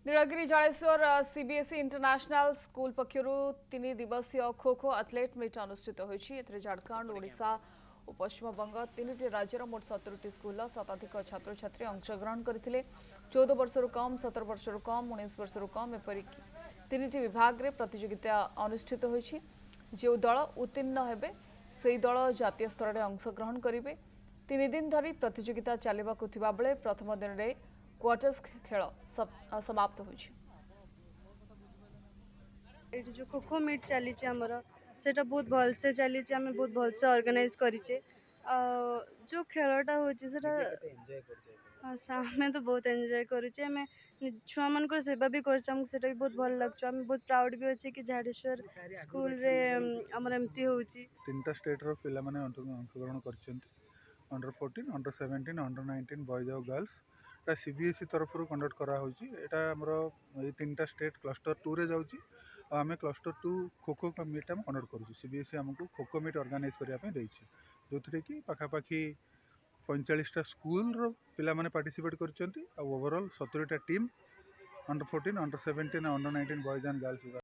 Nilgiri Jaleswar CBSE international school पक्षर 3 दिवसीय kho kho athlete meet अनुष्ठित होती। झारखंड, ओडिशा और पश्चिम बंग तीन राज्यर मोट 70 स्कूल शताधिक छात्र छात्री अंशग्रहण करते। 14 वर्षर कम, 17 वर्षर कम, 19 वर्षर कम एपरिक 3 विभाग में प्रतियोगिता अनुष्ठित होती। जो दल उत्तीर्ण हेबे से दल जातीय स्तर में अंशग्रहण करेंगे। 3 दिन धरी प्रतियोगिता चलवाक बेले प्रथम दिन में क्वार्टर्स खेल समाप्त होइछि। एठी जो खो खो मीट चली आमर सेटा बहुत भल से चली आम बहुत भल से ऑर्गेनाइज करिचे जो खेलटा होची सेटा आमे तो बहुत एंजॉय करिचे आमे छुआ मान को सेवा भी करछ हमको सेटा भी बहुत भल लागछ आमे बहुत प्राउड भी अछि कि झाडेश्वर स्कूल रे हमर एमती होची। तीनटा स्टेट रो पिला माने अंशग्रहण करछन्ती। अंडर 14, अंडर 17, अंडर 19 बॉयज और गर्ल्स एटा सीबीएसई तरफ कंडक्ट करा होची। एटा हमरो ए तीनटा स्टेट क्लस्टर 2 रे जाउची। आमे क्लस्टर 2 खोखो का मीट हम कंडक्ट करूची। सीबीएसई हमको खोखो मीट ऑर्गेनाइज करिया पे दैछि, जोथरे कि पाखा पाखी 45 टा स्कूल रो पिला माने पार्टिसिपेट करछन्ती। आ ओवरऑल 70 टा team under 14, under 17 under 19 boys and girls